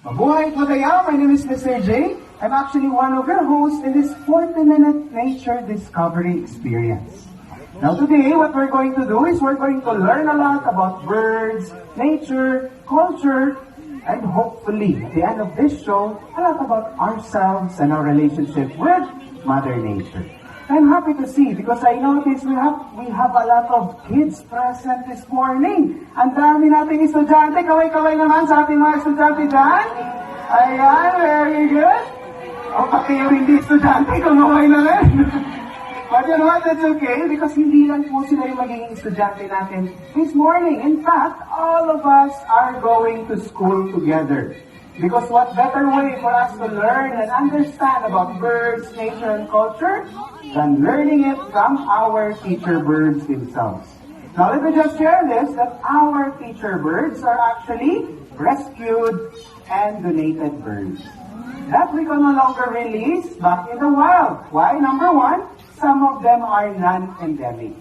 Mabuhay po tayo! My name is Mr. J. I'm actually one of your hosts in this 40-minute nature discovery experience. Now today, what we're going to do is we're going to learn a lot about birds, nature, culture, and hopefully, at the end of this show, a lot about ourselves and our relationship with Mother Nature. I'm happy to see because I notice we have a lot of kids present this morning. Ang dami nating estudyante. Kaway-kaway naman sa ating mga estudyante dyan. Ayan, very good. O pati yung hindi estudyante, kumaway na rin. But you know what, that's okay because hindi lang po sila yung magiging estudyante natin this morning. In fact, all of us are going to school together. Because what better way for us to learn and understand about birds, nature, and culture than learning it from our teacher birds themselves. Now let me just share this, that our teacher birds are actually rescued and donated birds that we can no longer release back in the wild. Why? Number one, some of them are non-endemic.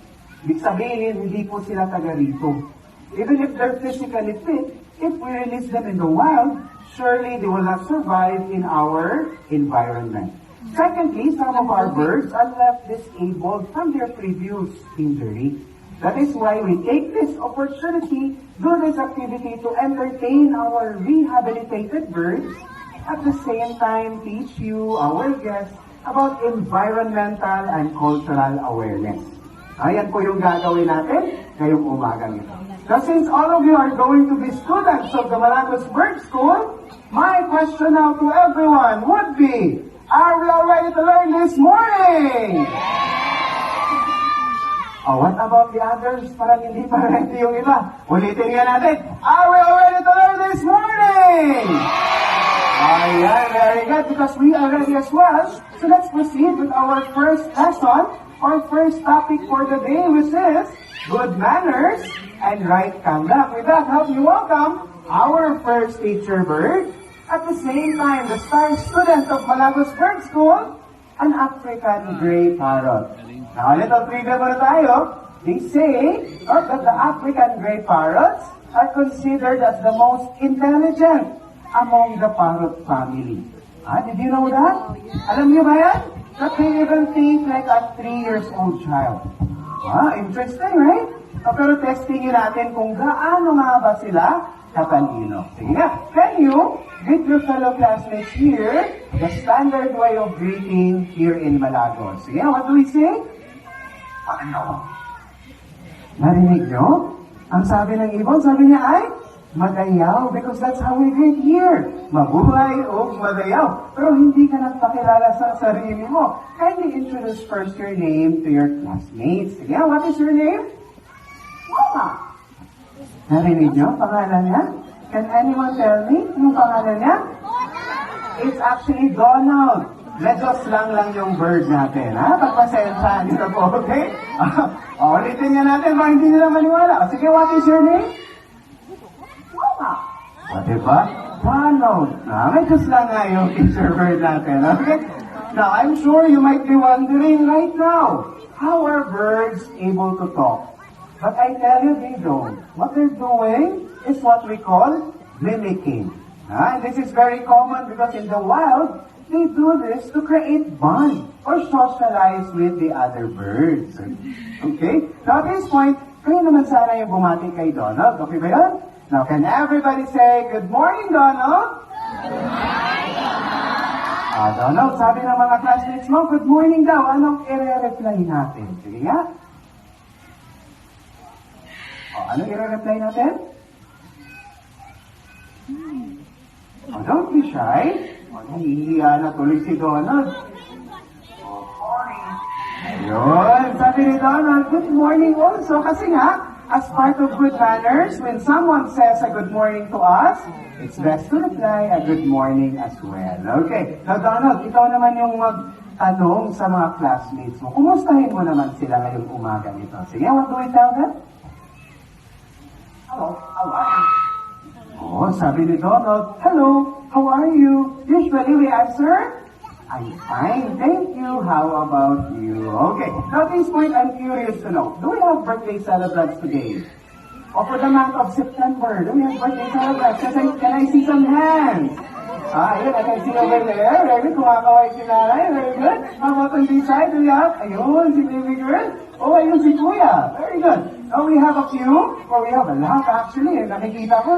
Ibig sabihin, hindi po sila taga rito. Even if they're physically fit, if we release them in the wild, surely they will not survive in our environment. Secondly, some of our birds are left disabled from their previous injury. That is why we take this opportunity, do this activity to entertain our rehabilitated birds, at the same time teach you, our guests, about environmental and cultural awareness. Ayan po yung gagawin natin ngayong umagang ito. Now, since all of you are going to be students of the Malagos Bird School, my question now to everyone would be, are we all ready to learn this morning? Oh, what about the others? Parang hindi pa ready yung iba. Ulitin nga natin. Are we all ready to learn this morning? Ayan, very good, because we are ready as well. So let's proceed with our first lesson, our first topic for the day, which is good manners and right conduct. With that, help me welcome our first teacher bird, at the same time, the star student of Malagos Bird School, an African gray parrot. Now, a little trivia muna tayo. They say that the African gray parrots are considered as the most intelligent among the parrot family. Did you know that? Alam niyo ba yan? That they even think like a 3-year-old child. Interesting, right? Pero testingin natin kung gaano nga ba sila katalino. Sige nga, can you greet your fellow classmates here the standard way of greeting here in Malagos? Sige, what do we say? Ano? Narinig nyo? Ang sabi ng ibon, sabi niya ay, madayaw, because that's how we greet here. Mabuhay o madayaw. Pero hindi ka nagpakilala sa sarili mo. Kindly introduce first your name to your classmates. Sige, what is your name? Mama. Narinig nyo? Pangalan niya? Can anyone tell me yung pangalan niya? It's actually Donald. Medyo slang lang yung bird natin, ha? Pagpasensyahan nyo po, okay? Ulitin nga natin, baka hindi nila maniwala. Sige, what is your name? O, diba? Donald. Medyo slang nga yung teacher bird natin, okay? Now, I'm sure you might be wondering right now, how are birds able to talk? But I tell you, they don't. What they're doing is what we call mimicking. And this is very common because in the wild, they do this to create bond or socialize with the other birds. Okay? Now at this point, kayo naman sana yung bumati kay Donald. Okay ba yun? Now can everybody say, good morning, Donald? Good morning, Donald. Donald, sabi ng mga classmates mo, good morning daw. Anong i-reply natin? Sige nga. Anong i-reply natin? Don't be shy. Nahihiya na tuloy si Donald. Good morning. Ayun, sabi ni Donald, good morning also. Kasi nga, as part of good manners, when someone says a good morning to us, it's best to reply a good morning as well. Okay. Now, Donald, ikaw naman yung magtanong sa mga classmates mo. Kumustahin mo naman sila ngayong umaga nito. Sige, what do we tell them? Hello, how are you? Oh, sabi ni Donald, hello, how are you? Usually we answer, I'm fine, thank you. How about you? Okay, now at this point, I'm curious to know, do we have birthday celebrants today? Or for the month of September, do we have birthday celebrants? Can I see some hands? Ayun, I can see over there. Very good, kumakaway si nanay. Very good. How about on this side? Do we have? Ayun, si baby girl. Oh, ayun si kuya. Very good. Now we have a few, or we have a lot actually. Nakikita ko.